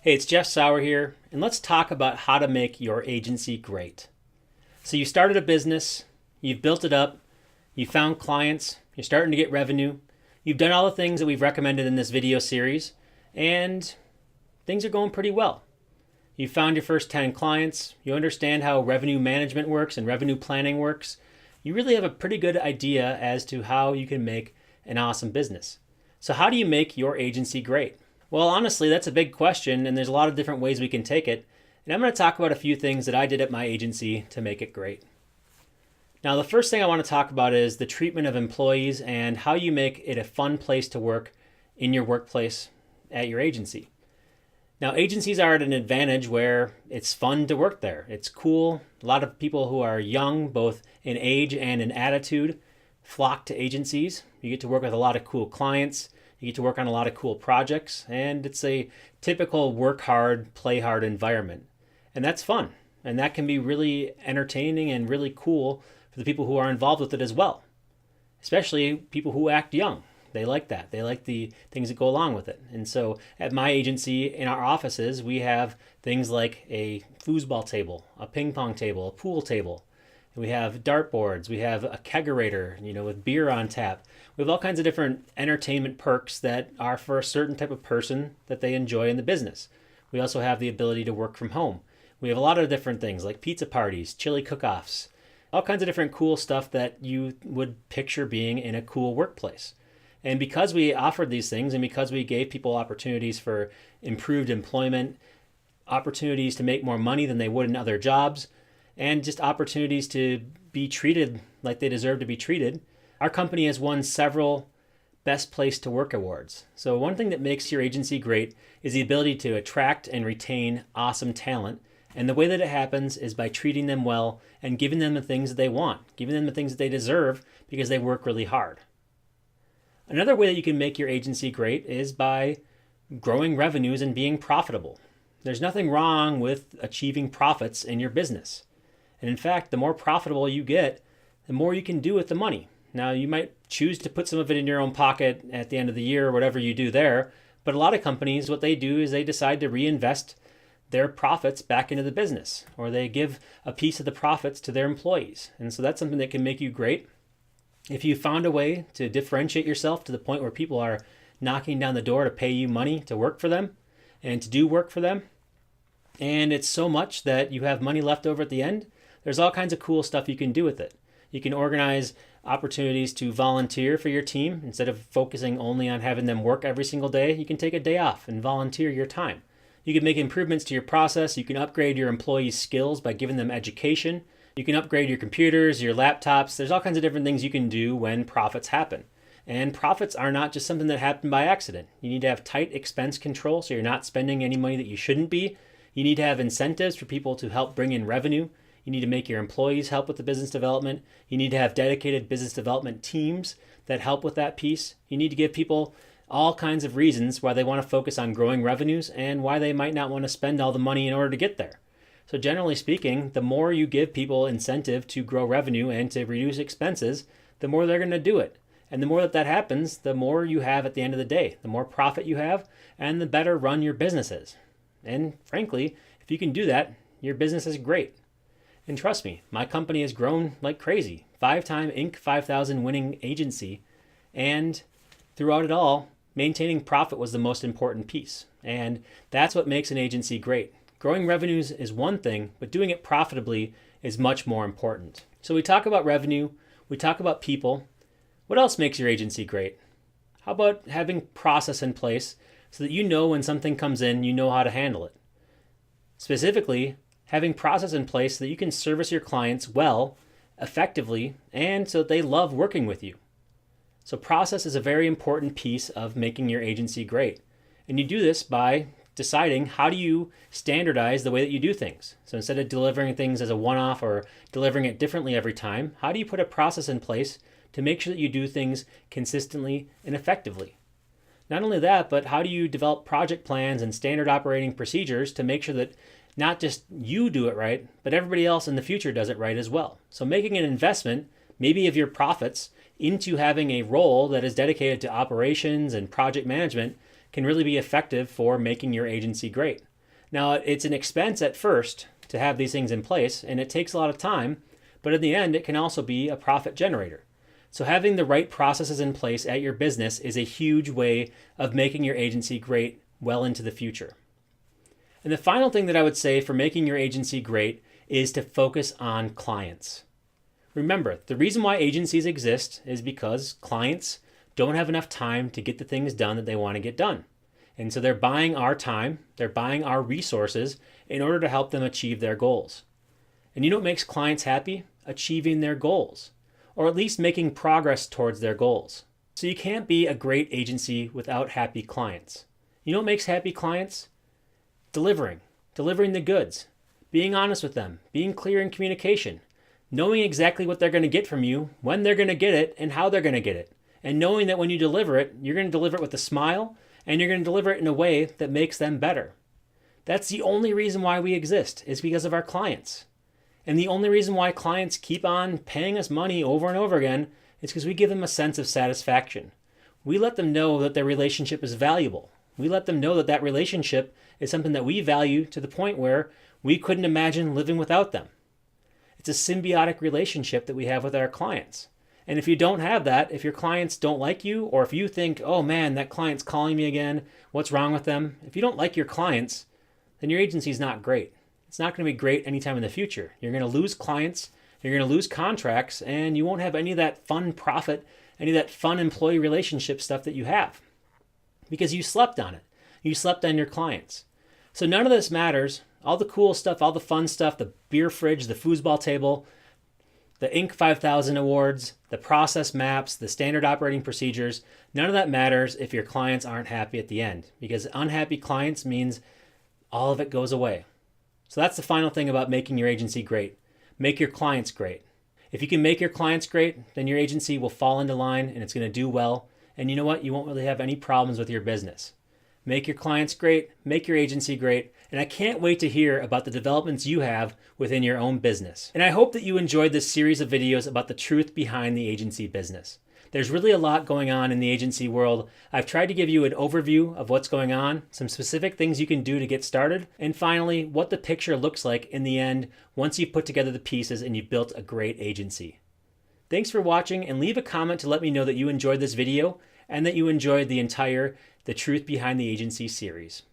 Hey, it's Jeff Sauer here, and let's talk about how to make your agency great. So you started a business, you've built it up, you found clients, you're starting to get revenue, you've done all the things that we've recommended in this video series, and things are going pretty well. You found your first 10 clients, you understand how revenue management works and revenue planning works. You really have a pretty good idea as to how you can make an awesome business. So how do you make your agency great? Well, honestly, that's a big question, and there's a lot of different ways we can take it. And I'm going to talk about a few things that I did at my agency to make it great. Now, the first thing I want to talk about is the treatment of employees and how you make it a fun place to work in your workplace at your agency. Now, agencies are at an advantage where it's fun to work there. It's cool. A lot of people who are young, both in age and in attitude, flock to agencies. You get to work with a lot of cool clients. You get to work on a lot of cool projects, and it's a typical work hard, play hard environment. And that's fun. And that can be really entertaining and really cool for the people who are involved with it as well. Especially people who act young. They like that. They like the things that go along with it. And so at my agency, in our offices, we have things like a foosball table, a ping pong table, a pool table. We have dartboards. We have a kegerator, with beer on tap. We have all kinds of different entertainment perks that are for a certain type of person that they enjoy in the business. We also have the ability to work from home. We have a lot of different things like pizza parties, chili cook-offs, all kinds of different cool stuff that you would picture being in a cool workplace. And because we offered these things and because we gave people opportunities for improved employment, opportunities to make more money than they would in other jobs, and just opportunities to be treated like they deserve to be treated, our company has won several Best Place to Work awards. So one thing that makes your agency great is the ability to attract and retain awesome talent. And the way that it happens is by treating them well and giving them the things that they want, giving them the things that they deserve because they work really hard. Another way that you can make your agency great is by growing revenues and being profitable. There's nothing wrong with achieving profits in your business. And in fact, the more profitable you get, the more you can do with the money. Now, you might choose to put some of it in your own pocket at the end of the year or whatever you do there. But a lot of companies, what they do is they decide to reinvest their profits back into the business, or they give a piece of the profits to their employees. And so that's something that can make you great. If you found a way to differentiate yourself to the point where people are knocking down the door to pay you money to work for them and to do work for them, and it's so much that you have money left over at the end, there's all kinds of cool stuff you can do with it. You can organize opportunities to volunteer for your team. Instead of focusing only on having them work every single day, you can take a day off and volunteer your time. You can make improvements to your process. You can upgrade your employees' skills by giving them education. You can upgrade your computers, your laptops. There's all kinds of different things you can do when profits happen. And profits are not just something that happen by accident. You need to have tight expense control so you're not spending any money that you shouldn't be. You need to have incentives for people to help bring in revenue. You need to make your employees help with the business development. You need to have dedicated business development teams that help with that piece. You need to give people all kinds of reasons why they want to focus on growing revenues and why they might not want to spend all the money in order to get there. So generally speaking, the more you give people incentive to grow revenue and to reduce expenses, the more they're going to do it. And the more that happens, the more you have at the end of the day, the more profit you have, and the better run your business is. And frankly, if you can do that, your business is great. And trust me, my company has grown like crazy. 5-time Inc. 5000 winning agency. And throughout it all, maintaining profit was the most important piece. And that's what makes an agency great. Growing revenues is one thing, but doing it profitably is much more important. So we talk about revenue, we talk about people. What else makes your agency great? How about having process in place so that you know when something comes in, you know how to handle it? Specifically, having process in place so that you can service your clients well, effectively, and so that they love working with you. So process is a very important piece of making your agency great. And you do this by deciding how do you standardize the way that you do things. So instead of delivering things as a one-off or delivering it differently every time, how do you put a process in place to make sure that you do things consistently and effectively? Not only that, but how do you develop project plans and standard operating procedures to make sure that not just you do it right, but everybody else in the future does it right as well. So making an investment, maybe of your profits, into having a role that is dedicated to operations and project management can really be effective for making your agency great. Now, it's an expense at first to have these things in place, and it takes a lot of time, but in the end, it can also be a profit generator. So having the right processes in place at your business is a huge way of making your agency great well into the future. And the final thing that I would say for making your agency great is to focus on clients. Remember, the reason why agencies exist is because clients don't have enough time to get the things done that they want to get done. And so they're buying our time, they're buying our resources in order to help them achieve their goals. And you know what makes clients happy? Achieving their goals, or at least making progress towards their goals. So you can't be a great agency without happy clients. You know what makes happy clients? Delivering the goods, being honest with them, being clear in communication, knowing exactly what they're going to get from you, when they're going to get it, and how they're going to get it. And knowing that when you deliver it, you're going to deliver it with a smile, and you're going to deliver it in a way that makes them better. That's the only reason why we exist, is because of our clients. And the only reason why clients keep on paying us money over and over again is because we give them a sense of satisfaction. We let them know that their relationship is valuable. We let them know that that relationship is something that we value to the point where we couldn't imagine living without them. It's a symbiotic relationship that we have with our clients. And if you don't have that, if your clients don't like you, or if you think, oh man, that client's calling me again, what's wrong with them? If you don't like your clients, then your agency's not great. It's not going to be great anytime in the future. You're going to lose clients, you're going to lose contracts, and you won't have any of that fun profit, any of that fun employee relationship stuff that you have. Because you slept on it. You slept on your clients. So none of this matters. All the cool stuff, all the fun stuff, the beer fridge, the foosball table, the Inc. 5000 awards, the process maps, the standard operating procedures, none of that matters if your clients aren't happy at the end, because unhappy clients means all of it goes away. So that's the final thing about making your agency great. Make your clients great. If you can make your clients great, then your agency will fall into line and it's going to do well. And you know what? You won't really have any problems with your business. Make your clients great, make your agency great, and I can't wait to hear about the developments you have within your own business. And I hope that you enjoyed this series of videos about the truth behind the agency business. There's really a lot going on in the agency world. I've tried to give you an overview of what's going on, some specific things you can do to get started, and finally, what the picture looks like in the end once you've put together the pieces and you've built a great agency. Thanks for watching, and leave a comment to let me know that you enjoyed this video and that you enjoyed the Truth Behind the Agency series.